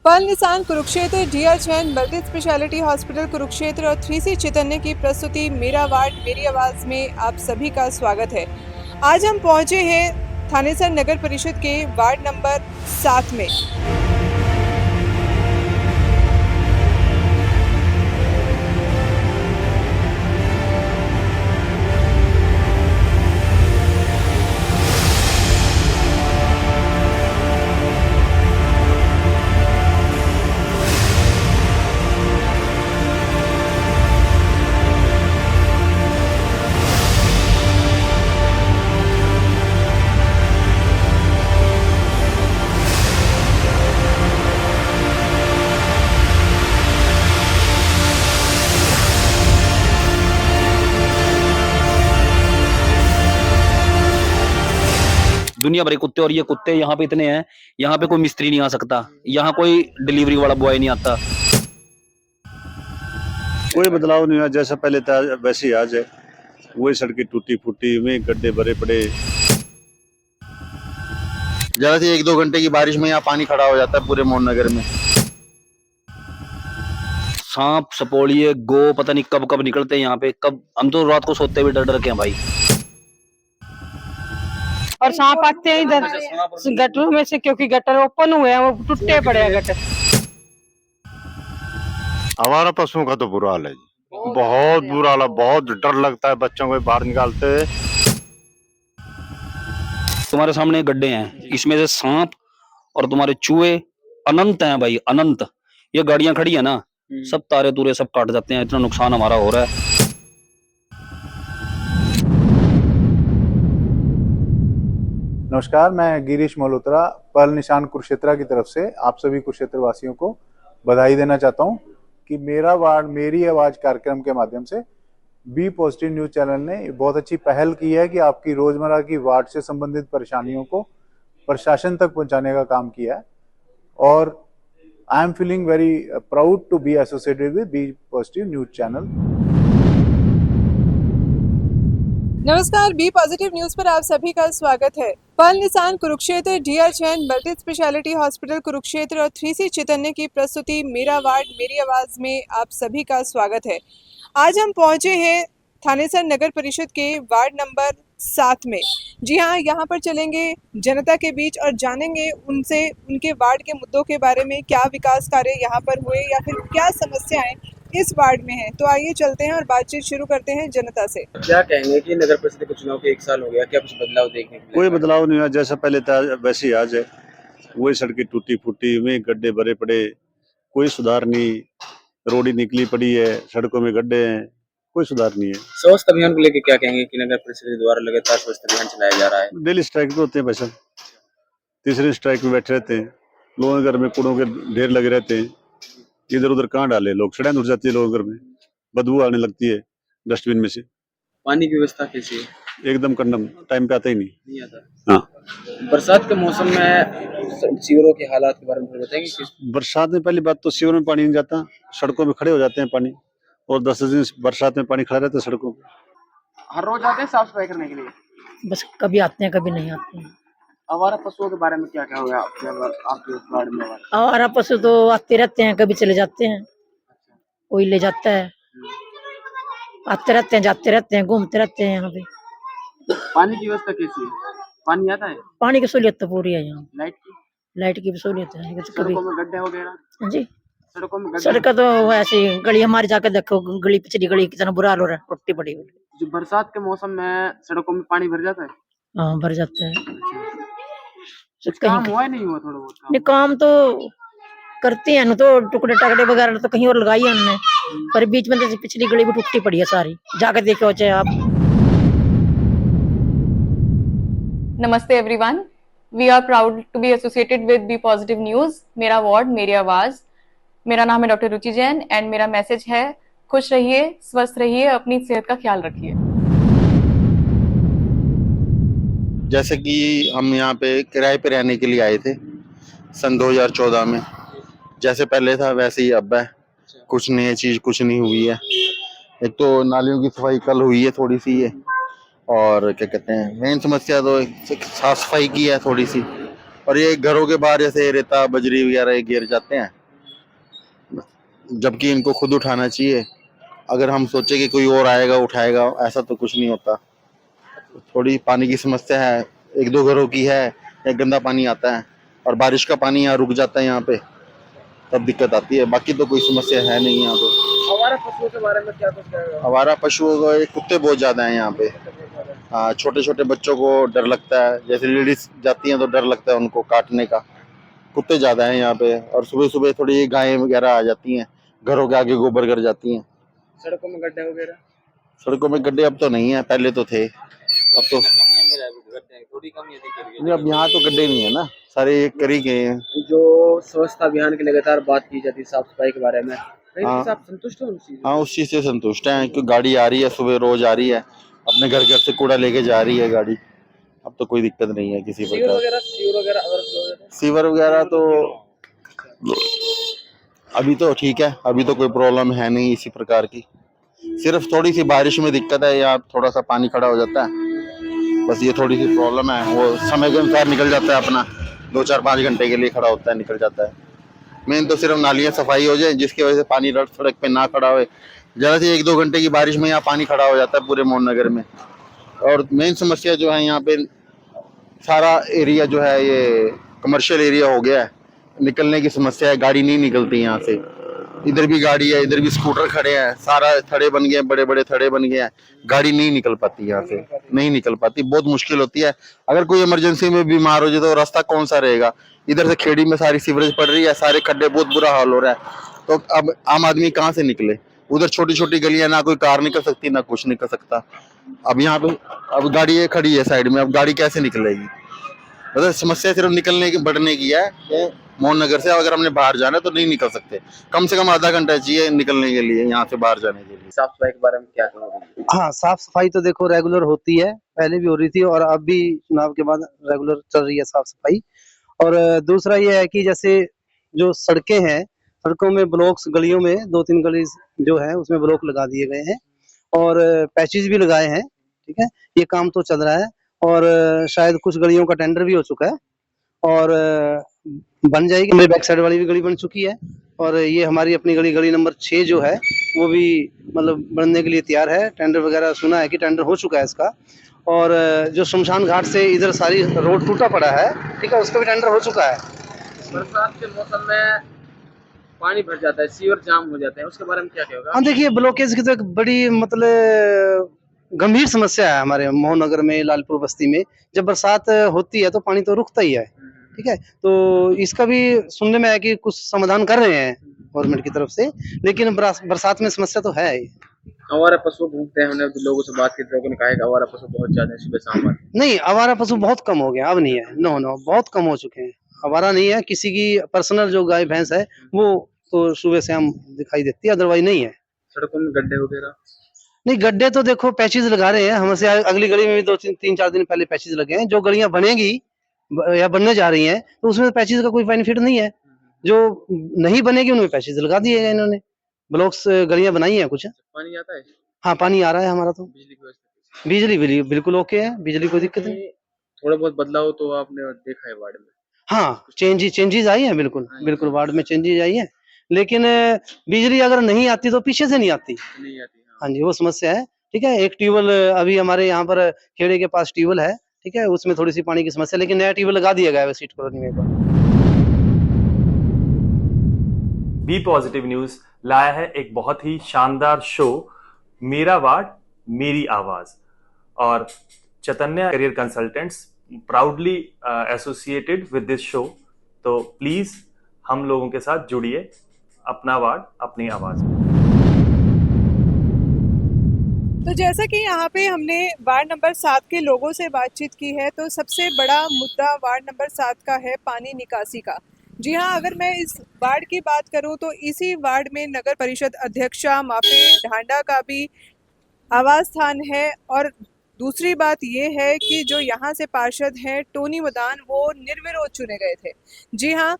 Perl Nissan Kurukshetra, DR Jain multi speciality hospital Kurukshetra और 3C चैतन्य की प्रस्तुति मेरा वार्ड मेरी आवाज में आप सभी का स्वागत है। आज हम पहुंचे हैं थानेसर नगर परिषद के वार्ड नंबर 7 में। दुनिया भर के कुत्ते, और ये कुत्ते यहाँ पे इतने हैं, यहाँ पे कोई मिस्त्री नहीं आ सकता, यहाँ कोई डिलीवरी वाला बॉय नहीं आता। कोई बदलाव नहीं हुआ, जैसा पहले था वैसे ही आज है। वही सड़कें टूटी फूटी, वही गड्ढे भरे पड़े। ज्यादा से 1-2 घंटे की बारिश में यहाँ पानी खड़ा हो जाता है पूरे मोहन नगर में। सांप सपोलिए गो पता नहीं कब कब निकलते हैं यहाँ पे, कब हम तो रात को सोते हुए डर डर के हैं भाई। और सांप आते हैं इधर गटरों में से, क्योंकि गटर ओपन हुए हैं, वो टूटे पड़े हैं गटर। हमारा पशुओं का तो बुरा हाल है जी, बहुत बुरा हाल है। बहुत डर लगता है बच्चों को बाहर निकालते हुए। तुम्हारे सामने गड्ढे हैं, इसमें से सांप और तुम्हारे चूहे अनंत हैं भाई, अनंत। ये गाड़ियां खड़ी है ना, सब तारे तूरे सब काट जाते हैं, इतना नुकसान हमारा हो रहा है। नमस्कार, मैं गिरीश मल्होत्रा पर्ल निशान कुरुक्षेत्र की तरफ से आप सभी कुरुक्षेत्र वासियों को बधाई देना चाहता हूं कि मेरा वार्ड मेरी आवाज कार्यक्रम के माध्यम से बी पॉजिटिव न्यूज चैनल ने बहुत अच्छी पहल की है कि आपकी रोजमर्रा की वार्ड से संबंधित परेशानियों को प्रशासन तक पहुंचाने का काम किया है। और I am feeling very proud to be associated with be positive news channel. नमस्कार, बी पॉजिटिव न्यूज पर आप सभी का स्वागत है। Pearl Nissan Kurukshetra, DR Jain multi speciality hospital Kurukshetra और 3C चैतन्य की प्रस्तुति मेरा वार्ड मेरी आवाज में आप सभी का स्वागत है। आज हम पहुंचे हैं थानेसर नगर परिषद के वार्ड नंबर 7 में। जी हाँ, यहाँ पर चलेंगे जनता के बीच और जानेंगे उनसे उनके वार्ड के मुद्दों के बारे में, क्या विकास कार्य यहाँ पर हुए या फिर क्या समस्याएं इस वार्ड में है। तो आइए चलते हैं और बातचीत शुरू करते हैं जनता से। क्या कहेंगे कि नगर परिषद के चुनाव के 1 साल हो गया, क्या कुछ बदलाव देखने को कोई मिला? बदलाव नहीं हुआ, जैसा पहले था वैसे ही आज है। वही सड़कें टूटी फूटी, वही गड्ढे भरे पड़े। कोई सुधार नहीं, रोडी निकली पड़ी है, सड़कों में गड्ढे हैं, कोई सुधार नहीं है। स्वच्छ अभियान को लेकर क्या कहेंगे कि नगर परिषद के द्वारा लगातार स्वच्छ अभियान चलाया जा रहा है? डेली स्ट्राइक पे होते हैं भाई, तीसरे स्ट्राइक में बैठे रहते हैं। लोगों के घर में कूड़ों के ढेर लगे रहते हैं, इधर उधर कहाँ डाले लोग, सड़क उठ जाती है लोगों के घर में, बदबू आने लगती है डस्टबिन में से। पानी की व्यवस्था कैसी है? एकदम कंडम, टाइम पे आता ही नहीं आता। हाँ। बरसात के मौसम में सीवरों के हालात के बारे में थोड़ा बताएंगे कि बरसात में पहली बात तो सीवर में पानी नहीं जाता, सड़कों में खड़े हो जाते हैं पानी, और 10 दिन बरसात में पानी खड़ा रहता है सड़कों पे। हर रोज आते हैं साफ सफाई करने के लिए? बस कभी आते हैं कभी नहीं आते हैं। आवारा पशुओं के बारे में क्या क्या हुआ आपके उस वार्ड में? और पशु तो आते रहते हैं, कभी चले जाते हैं, कोई ले जाता है। आते रहते हैं, जाते रहते हैं, घूमते रहते हैं। यहाँ पे पानी की व्यवस्था कैसी है? पानी आता है? पानी की सहूलियत तो पूरी है यहाँ। लाइट की भी सहूलियत है। कभी सड़कों में गड्ढे वगैरह? जी, सड़कों में गड्ढे? सड़क तो ऐसी गली हमारी जाकर देखो, गली पिछली गली कितना बुरा हाल हो रहा है, टूटी पड़ी हुई। जो बरसात के मौसम में सड़कों में पानी भर जाता है? हाँ, भर जाता है। काम हुआ नहीं हुआ थोड़ा बहुत काम? नहीं, काम तो करते हैं ना, तो टुकड़े टकड़े वगैरह तो कहीं और लगाई है हमने, पर बीच में तो पिछली गली भी टूटी पड़ी है सारी, जाकर देखो चाहे आप। नमस्ते everyone, we are proud to be associated with be positive news मेरा वार्ड मेरी आवाज। मेरा नाम है डॉक्टर रुचि जैन एंड मेरा मैसेज है, खुश रहिए, स्वस्थ रहिए, अपनी सेहत का ख्याल रखिए। जैसे कि हम यहाँ पे किराए पे रहने के लिए आए थे सन 2014 में। जैसे पहले था वैसे ही अब है, कुछ नई चीज कुछ नहीं हुई है। एक तो नालियों की सफाई कल हुई है थोड़ी सी है, और क्या कहते हैं, मेन समस्या तो साफ सफाई की है थोड़ी सी, और ये घरों के बाहर जैसे रेता बजरी वगैरह ये गिर जाते हैं, जबकि इनको खुद उठाना चाहिए। अगर हम सोचे कि कोई और आएगा उठाएगा, ऐसा तो कुछ नहीं होता। थोड़ी पानी की समस्या है, एक दो घरों की है, या गंदा पानी आता है और बारिश का पानी यहाँ रुक जाता है यहाँ पे, तब दिक्कत आती है। बाकी तो कोई समस्या है नहीं यहाँ पे। आवारा पशुओं के बारे में क्या कुछ कहेगा? हमारा पशुओं का ये कुत्ते बहुत ज्यादा हैं यहाँ पे। हाँ, छोटे छोटे बच्चों को डर लगता है, जैसे लेडीज जाती हैं तो डर लगता है उनको काटने का। कुत्ते ज्यादा हैं यहाँ पे, और सुबह सुबह थोड़ी गायें वगैरह आ जाती हैं, घरों के आगे गोबर कर जाती हैं। सड़कों में गड्ढे वगैरह? सड़कों में गड्ढे अब तो नहीं है, पहले तो थे, अब तो कमी है, मेरा गड्ढे थोड़ी कमी है दिख रही है। अब यहाँ तो गड्ढे नहीं है ना, सारे कर ही गए हैं। जो स्वच्छता अभियान की लगातार बात की जाती है, साफ सफाई के बारे में, कहीं हाँ। आप संतुष्ट हो उस चीज से? हाँ, उस चीज से संतुष्ट हैं, क्योंकि गाड़ी आ रही है सुबह, रोज आ रही है, अपने घर घर से कूड़ा लेके जा रही है गाड़ी। अब तो कोई दिक्कत नहीं है किसी सीवर प्रकार। वगैरह अगर सीवर वगैरह तो अभी तो ठीक है, अभी तो कोई प्रॉब्लम है नहीं इसी प्रकार की। सिर्फ थोड़ी सी बारिश में दिक्कत है, यहाँ थोड़ा सा पानी खड़ा हो जाता है, बस ये थोड़ी सी प्रॉब्लम है। वो समय के अनुसार निकल जाता है, अपना 2-4-5 घंटे के लिए खड़ा होता है, निकल जाता है। मेन तो सिर्फ नालियाँ सफाई हो जाए, जिसकी वजह से पानी सड़क पे ना खड़ा हो। ज़्यादा से 1-2 घंटे की बारिश में यहाँ पानी खड़ा हो जाता है पूरे मोहन नगर में। और मेन समस्या जो है यहाँ पे, सारा एरिया जो है ये कमर्शियल एरिया हो गया है, निकलने की समस्या है, गाड़ी नहीं निकलती यहाँ से। इधर भी गाड़ी है, इधर भी स्कूटर खड़े हैं, सारा थड़े बन गए हैं, बड़े बड़े थड़े बन गए हैं, गाड़ी नहीं निकल पाती यहाँ से, नहीं निकल पाती, बहुत मुश्किल होती है। अगर कोई इमरजेंसी में बीमार हो जाए तो रास्ता कौन सा रहेगा? इधर से खेड़ी में सारी सीवरेज पड़ रही है, सारे खड्डे, बहुत बुरा हाल हो रहा है। तो अब आम आदमी कहाँ से निकले? उधर छोटी छोटी गलियां, ना कोई कार निकल सकती, ना कुछ निकल सकता। अब यहाँ पे अब गाड़ी ये खड़ी है साइड में, अब गाड़ी कैसे निकलेगी? मतलब समस्या सिर्फ निकलने की, बढ़ने की है कि मोहन नगर से अगर हमने बाहर जाना है तो नहीं निकल सकते। कम से कम आधा घंटा चाहिए निकलने के लिए, यहाँ से बाहर जाने के लिए। साफ सफाई के बारे में क्या कहोगे? हाँ, साफ सफाई तो देखो रेगुलर होती है, पहले भी हो रही थी और अब भी चुनाव के बाद रेगुलर चल रही है साफ सफाई। और दूसरा ये है कि जैसे जो सड़कें हैं, सड़कों में ब्लॉक्स, गलियों में 2-3 गली जो है उसमें ब्लॉक लगा दिए गए हैं और पैचेस भी लगाए हैं। ठीक है, ये काम तो चल रहा है और शायद कुछ गलियों का टेंडर भी हो चुका है और बन जाएगी। मेरे बैक साइड वाली भी गली बन चुकी है और ये हमारी अपनी गली नंबर 6 जो है वो भी मतलब बनने के लिए तैयार है। टेंडर वगैरह सुना है कि टेंडर हो चुका है इसका। और जो शमशान घाट से इधर सारी रोड टूटा पड़ा है, ठीक है, उसका भी टेंडर हो चुका है। बरसात के मौसम में पानी भर जाता है, सीवर जाम हो जाते हैं, उसके बारे में क्या कहोगे? हाँ, देखिए ब्लॉकेज की तो एक बड़ी मतलब गंभीर समस्या है हमारे मोहन नगर में, लालपुर बस्ती में। जब बरसात होती है तो पानी तो रुकता ही है, ठीक है। तो इसका भी सुनने में है कि कुछ समाधान कर रहे हैं गवर्नमेंट की तरफ से, लेकिन बरसात में समस्या तो है ही। आवारा पशु घूमते हैं, हमने लोगों से बात की, लोगों ने कहा है कि आवारा पशु बहुत ज्यादा है सुबह शाम आते नहीं, आवारा पशु बहुत कम हो गया, अब नहीं है। नो, बहुत कम हो चुके हैं। आवारा नहीं है, किसी की पर्सनल जो गाय भैंस है वो तो सुबह से हम दिखाई देती है, अदरवाइज नहीं है। सड़कों में गड्ढे वगैरह? नहीं, गड्ढे तो देखो पैचेज लगा रहे हैं, हमसे अगली गली में भी 2-3-4 दिन पहले पैचेज लगे हैं। जो गलियां बनेगी या बनने जा रही हैं तो उसमें पैचेज का कोई बेनिफिट नहीं है। जो नहीं बनेगी उनमें पैचेज लगा दिए गए इन्होंने, ब्लॉक्स गलियां बनाई हैं कुछ। पानी आता है? हाँ, पानी आ रहा है हमारा तो। बिजली की व्यवस्था? बिजली बिल्कुल ओके है, बिजली कोई दिक्कत नहीं। थोड़ा बहुत बदलाव तो आपने देखा है वार्ड में? हाँ, चेंजेस आई हैं, बिल्कुल वार्ड में चेंजेस आई हैं, लेकिन बिजली अगर नहीं आती तो पीछे से नहीं आती। नहीं आती? हाँ जी, वो समस्या है। ठीक है, एक ट्यूबवेल अभी हमारे यहाँ पर खेड़े के पास ट्यूबवेल है, ठीक है, उसमें थोड़ी सी पानी की समस्या, लेकिन नया ट्यूबवेल लगा दिया गया है सीट कॉलोनी में। बी पॉजिटिव न्यूज लाया है एक बहुत ही शानदार शो, मेरा वार्ड मेरी आवाज, और Chaitanya career consultants proudly associated with this show. तो प्लीज हम लोगों के साथ जुड़िए, अपना वार्ड अपनी आवाज। तो जैसा कि यहाँ पे हमने वार्ड नंबर 7 के लोगों से बातचीत की है, तो सबसे बड़ा मुद्दा वार्ड नंबर 7 का है पानी निकासी का। जी हाँ, अगर मैं इस वार्ड की बात करूँ तो इसी वार्ड में नगर परिषद अध्यक्षा माफी ढांडा का भी आवास स्थान है। और दूसरी बात ये है कि जो यहाँ से पार्षद हैं टोनी मदान, वो निर्विरोध चुने गए थे। जी हाँ,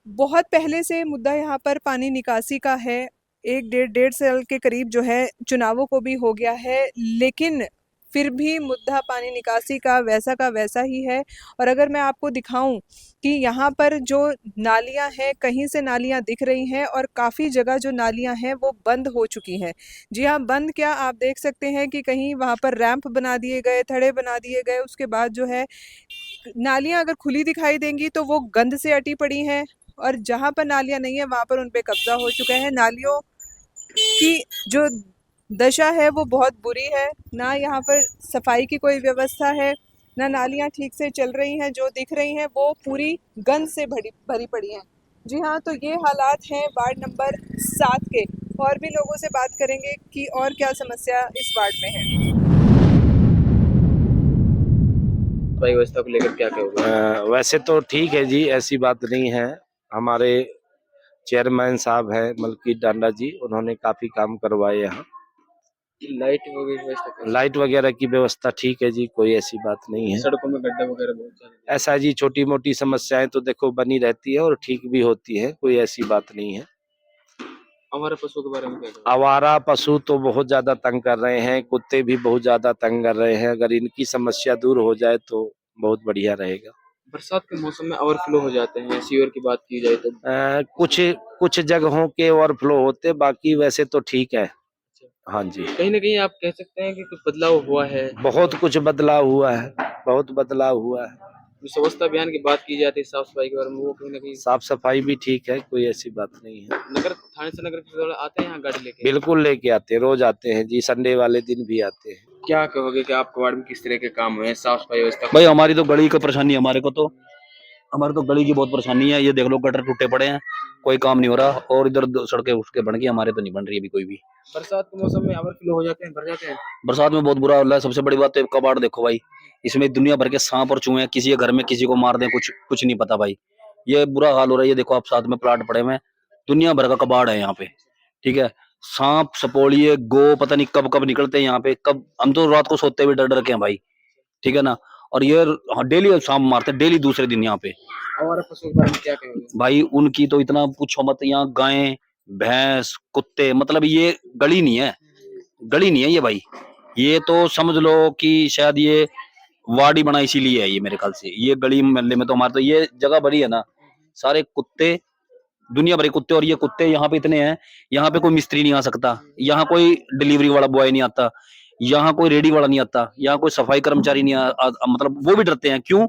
बहुत पहले से मुद्दा यहाँ पर पानी निकासी का है। 1-1.5 साल के करीब जो है चुनावों को भी हो गया है, लेकिन फिर भी मुद्दा पानी निकासी का वैसा ही है। और अगर मैं आपको दिखाऊं कि यहाँ पर जो नालियाँ हैं, कहीं से नालियाँ दिख रही हैं और काफ़ी जगह जो नालियाँ हैं वो बंद हो चुकी हैं। जी हाँ, बंद क्या, आप देख सकते हैं कि कहीं वहाँ पर रैंप बना दिए गए, थड़े बना दिए गए, उसके बाद जो है नालियाँ अगर खुली दिखाई देंगी तो वो गंद से अटी पड़ी हैं, और जहाँ पर नालियाँ नहीं है वहाँ पर उन पे कब्जा हो चुका है। नालियों की जो दशा है वो बहुत बुरी है, ना यहाँ पर सफाई की कोई व्यवस्था है, ना नालियाँ ठीक से चल रही हैं, जो दिख रही हैं वो पूरी गंद से भरी पड़ी हैं। जी हाँ, तो ये हालात हैं वार्ड नंबर 7 के। और भी लोगों से बात करेंगे कि और क्या समस्या इस वार्ड में है। सफाई व्यवस्था को लेकर क्या कहोगे? वैसे तो ठीक है जी, ऐसी बात नहीं है। हमारे चेयरमैन साहब हैं मलकीत डांडा जी, उन्होंने काफी काम करवाए यहाँ। लाइट वगैरह व्यवस्था कैसी है? लाइट वगैरह की व्यवस्था ठीक है जी, कोई ऐसी बात नहीं है। सड़कों में गड्ढे वगैरह बहुत सारे। ऐसा जी, छोटी मोटी समस्याएं तो देखो बनी रहती है और ठीक भी होती है, कोई ऐसी बात नहीं है। हमारे पशुओं के बारे में क्या कहोगे? आवारा पशु तो बहुत ज्यादा तंग कर रहे हैं, कुत्ते भी बहुत ज्यादा तंग कर रहे हैं। अगर इनकी समस्या दूर हो जाए तो बहुत बढ़िया रहेगा। बरसात के मौसम में ओवरफ्लो हो जाते हैं, सीवर की बात की जाए तो। कुछ कुछ जगहों के ओवरफ्लो होते, बाकी वैसे तो ठीक है। हाँ जी, कहीं ना कहीं आप कह सकते हैं कि कुछ बदलाव हुआ है। बहुत कुछ बदलाव हुआ है, बहुत बदलाव हुआ है। जो स्वच्छता अभियान की बात की जाती है, साफ सफाई के बारे में, वो कहीं ना कहीं साफ सफाई भी ठीक है, कोई ऐसी बात नहीं है। नगर थाने से नगर परिषद वाले आते हैं यहाँ गाड़ी लेके? बिल्कुल लेके आते हैं, रोज आते हैं जी, संडे वाले दिन भी आते हैं। क्या कहोगे कि आपके वार्ड में किस तरह के काम हुए हैं साफ सफाई व्यवस्था? भाई हमारी तो गली की परेशानी है, हमारे तो गली की बहुत परेशानी है। ये देख लो, गटर टूटे पड़े हैं, कोई काम नहीं हो रहा, और इधर सड़कें उसके बन गई, हमारे तो नहीं बन रही अभी कोई भी। बरसात के मौसम में ओवरफ्लो हो जाते हैं, भर जाते हैं। बरसात में बहुत बुरा हाल है। सबसे बड़ी बात तो कबाड़ देखो भाई, इसमें दुनिया भर के सांप और चूहे हैं, किसी के घर में किसी को मार दें, कुछ नहीं पता भाई। ये बुरा हाल हो रहा है। ये देखो आप, साथ में प्लाट पड़े हुए हैं, दुनिया भर का कबाड़ है यहाँ पे। ठीक है, सांप सपोलिए गो पता नहीं कब कब निकलते हैं यहाँ पे, कब हम तो रात को सोते हुए डर डर के हैं भाई। ठीक है ना, और ये डेली सांप मारते हैं, डेली दूसरे दिन यहाँ पे। हमारे पशुओं के बारे में क्या कहोगे? भाई उनकी तो इतना पूछो मत, यहाँ गायें भैंस कुत्ते, मतलब ये गली नहीं है, गली नहीं है ये भाई। ये तो समझ लो कि शायद ये वार्ड ही बना इसीलिए है ये, मेरे ख्याल से। ये गली मोहल्ले में तो हमारे तो ये जगह भरी है ना, सारे कुत्ते, दुनिया भर के कुत्ते। और ये कुत्ते यहाँ पे इतने हैं, यहाँ पे कोई मिस्त्री नहीं आ सकता, यहाँ कोई डिलीवरी वाला बॉय नहीं आता, यहाँ कोई रेडी वाला नहीं आता, यहाँ कोई सफाई कर्मचारी नहीं मतलब वो भी डरते हैं। क्यों?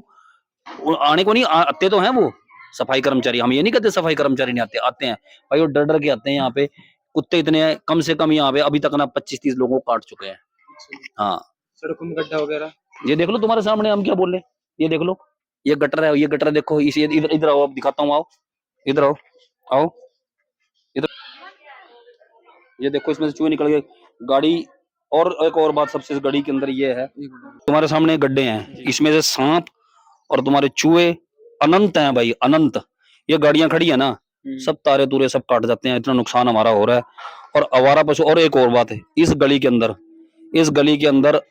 वो आने को नहीं आते तो हैं वो सफाई कर्मचारी, हम ये नहीं कहते सफाई कर्मचारी नहीं आते, आते हैं भाई। वो डर डर के आते हैं यहाँ पे। कुत्ते इतने हैं, कम से कम यहाँ पे अभी तक ना 25-30 लोगों को काट चुके हैं। हाँ, सड़कों में गड्ढा वगैरह। ये देख लो तुम्हारे सामने, हम क्या बोल रहे हैं, ये देख लो, ये गटर है, ये गटर देखो। इस इधर इधर आओ, अब दिखाता हूँ, आओ इधर आओ, आओ इधर, ये देखो इसमें से चूहे निकल गए, गाड़ी। और एक और बात सबसे गाड़ी के अंदर ये है, तुम्हारे सामने गड्ढे हैं, इसमें से सांप और तुम्हारे चूहे अनंत हैं भाई, अनंत। ये गाड़ियां खड़ी है ना, सब तारे तूरे सब काट जाते हैं, इतना नुकसान हमारा हो रहा है। और आवारा पशु, और एक और बात है, इस गली के अंदर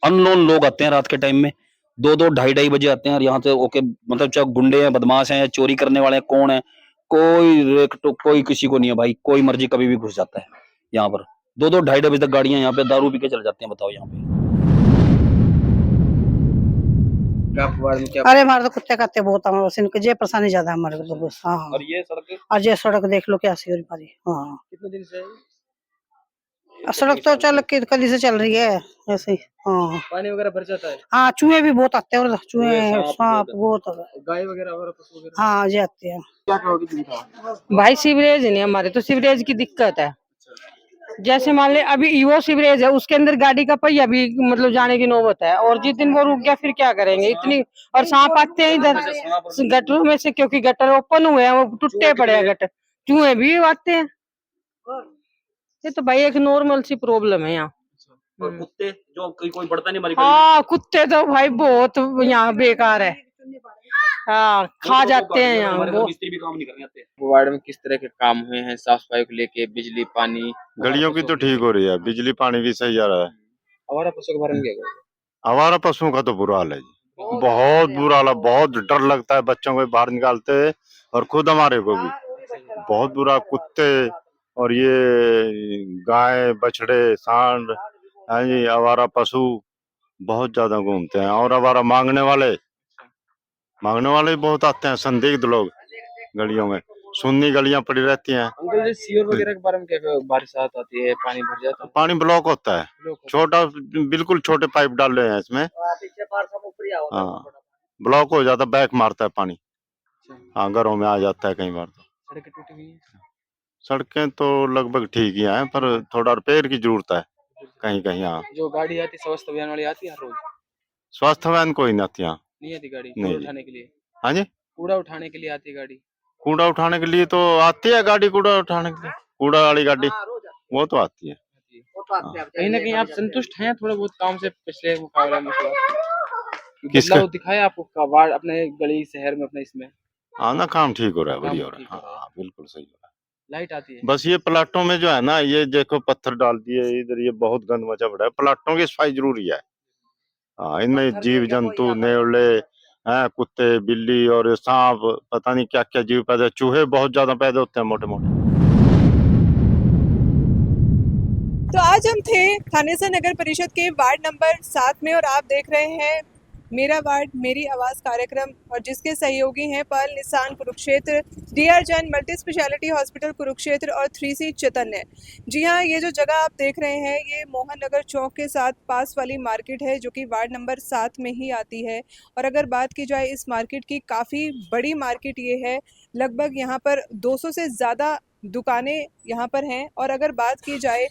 अननोन लोग आते हैं रात के टाइम में, 2-2 ढाई बजे आते हैं, और यहाँ से ओके, मतलब चाहे गुंडे हैं, बदमाश हैं, चोरी करने वाले हैं, कौन है, कोई रेक तो कोई किसी को नहीं है भाई। कोई मर्जी कभी भी घुस जाता है यहाँ पर। 2-2 ढाई बजे तक गाड़ियां यहाँ पे दारू पी के चले जाते हैं, बताओ यहाँ पे। आपके वार्ड में क्या? अरे हमारे तो कुत्ते काते बहुत हमारे, बस इनके ये परेशानी ज्यादा है हमारे को तो बस। हाँ, और ये सड़क और ये सड़क देख लो कैसी हो रही हमारी। हाँ, कितने दिन से है? सड़क तो चल के कल से चल रही है ऐसे ही। हाँ पानी वगैरह भर जाता है? हाँ, चूहे भी बहुत आते हैं, और चूहे सांप सांप बहुत आते हैं। गाय वगैरह और पशु वगैरह? हाँ, ये आते हैं। क्या कहोगे तुम बताओ? भाई सीवरेज नहीं, हमारे तो सीवरेज की दिक्कत है। जैसे मान ले अभी ईवो सीवरेज है, उसके अंदर गाड़ी का पहिया भी मतलब जाने की नौबत है, और जिस दिन वो रुक गया फिर क्या करेंगे इतनी। और सांप आते हैं इधर गटरों में से, क्योंकि गटर ओपन हुए हैं, वो टूटे पड़े हैं गटर, चूहे भी आते हैं। ये तो भाई एक नॉर्मल सी प्रॉब्लम है यहाँ। और कुत्ते जो कोई बढ़ता नहीं हमारी हाँ, कुत्ते तो भाई बहुत यहाँ बेकार है। हाँ, खा जाते हैं यहाँ वो। मिस्त्री भी काम नहीं करने आते। वार्ड में किस तरह के काम हुए हैं साफ सफाई को लेके? बिजली पानी? गलियों की तो ठीक हो रही है, बिजली पानी भी सही आ रहा है। हमारा पशु के बारे में क्या कहोगे? आवारा पशुओं का तो बुरा हाल है जी, बहुत बुरा हाल है, बहुत डर लगता है बच्चों को बाहर निकालते हैं, और खुद हमारे को भी बहुत बुरा। कुत्ते और ये गाय बछड़े सांड हाँ जी, आवारा पशु बहुत ज्यादा घूमते हैं और आवारा मांगने वाले भी बहुत आते हैं, संदिग्ध लोग गलियों में, सुन्नी गलियां पड़ी रहती हैं। अंकल जी सीवर वगैरह के बारे में क्या कहोगे? बारिश आती है पानी भर जाता है, पानी ब्लॉक होता है, ब्लॉक होता छोटा बिल्कुल छोटे पाइप डाल रहे हैं इसमें, हाँ ब्लॉक हो जाता, बैक मारता है पानी, है। हाँ घरों में आ जाता है कई बार तो। सड़कें टूटी हुई हैं। सड़कें तो लगभग ठीक ही हैं, पर थोड़ा रिपेयर की जरूरत है कहीं कहीं। हाँ, जो गाड़ी आती है स्वास्थ्य अभियान वाली आती है हर रोज? स्वास्थ्य वैन कोई नहीं आती यहाँ। नहीं आती गाड़ी नहीं कूड़ा जी। उठाने के लिए? हाँ जी, कूड़ा उठाने के लिए आती है गाड़ी? कूड़ा उठाने के लिए तो आती है गाड़ी, कूड़ा उठाने के लिए कूड़ा वाली गाड़ी वो तो आती है। हाँ। कहीं ना कहीं आप संतुष्ट हैं थोड़े बहुत काम से पिछले मुकाबले में? किसका? बदलाव दिखाया आपको वार्ड अपने गली शहर में अपने इसमें? हाँ ना, काम ठीक हो रहा है, काम बढ़िया हो रहा ठीक है, हो रहा है। हाँ बिल्कुल सही हो रहा है। लाइट आती है? बस ये प्लाटों में जो है ना, ये देखो पत्थर डाल दिए इधर, ये बहुत गंद मचा पड़ा है, प्लाटों की सफाई जरूरी है। हाँ, इनमें जीव जंतु नेवले हैं, कुत्ते बिल्ली और सांप, पता नहीं क्या क्या जीव पैदा, चूहे बहुत ज्यादा पैदा होते हैं मोटे मोटे। तो आज हम थे थानेसर नगर परिषद के वार्ड नंबर 7 में और आप देख रहे हैं मेरा वार्ड मेरी आवाज़ कार्यक्रम, और जिसके सहयोगी हैं Pearl Nissan Kurukshetra, DR Jain multi speciality hospital Kurukshetra और 3C चैतन्य। जी हाँ, ये जो जगह आप देख रहे हैं ये मोहन नगर चौक के साथ पास वाली मार्केट है, जो कि वार्ड नंबर 7 में ही आती है। और अगर बात की जाए इस मार्केट की, काफ़ी बड़ी मार्केट ये है, लगभग यहाँ पर 200 से ज़्यादा दुकानें यहाँ पर हैं। और अगर बात की जाए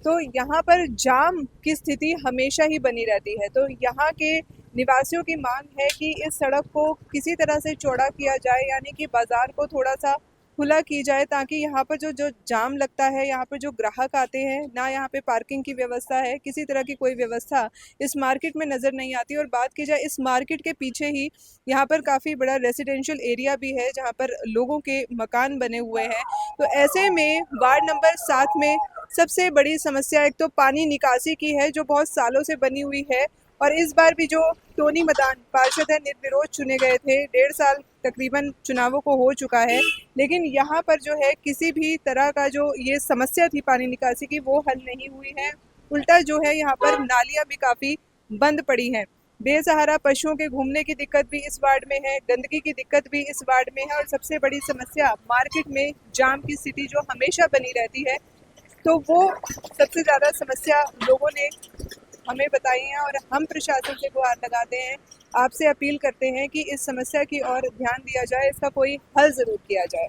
तो यहाँ पर जाम की स्थिति हमेशा ही बनी रहती है। तो यहाँ के निवासियों की मांग है कि इस सड़क को किसी तरह से चौड़ा किया जाए, यानी कि बाज़ार को थोड़ा सा खुला की जाए, ताकि यहाँ पर जो जाम लगता है, यहाँ पर जो ग्राहक आते हैं ना, यहाँ पे पार्किंग की व्यवस्था है, किसी तरह की कोई व्यवस्था इस मार्केट में नज़र नहीं आती। और बात की जाए इस मार्केट के पीछे ही यहाँ पर काफ़ी बड़ा रेजिडेंशियल एरिया भी है, जहाँ पर लोगों के मकान बने हुए हैं। तो ऐसे में वार्ड नंबर 7 में सबसे बड़ी समस्या एक तो पानी निकासी की है, जो बहुत सालों से बनी हुई है। और इस बार भी जो टोनी मदान पार्षद है निर्विरोध चुने गए थे, 1.5 साल तकरीबन चुनावों को हो चुका है, लेकिन यहाँ पर जो है किसी भी तरह का जो ये समस्या थी पानी निकासी की, वो हल नहीं हुई है। उल्टा जो है यहाँ पर नालियाँ भी काफ़ी बंद पड़ी हैं। बेसहारा पशुओं के घूमने की दिक्कत भी इस वार्ड में है, गंदगी की दिक्कत भी इस वार्ड में है, और सबसे बड़ी समस्या मार्केट में जाम की स्थिति जो हमेशा बनी रहती है। तो वो सबसे ज़्यादा समस्या लोगों ने हमें बताई है, और हम प्रशासन से गुहार लगाते हैं, आपसे अपील करते हैं कि इस समस्या की ओर ध्यान दिया जाए, इसका कोई हल ज़रूर किया जाए।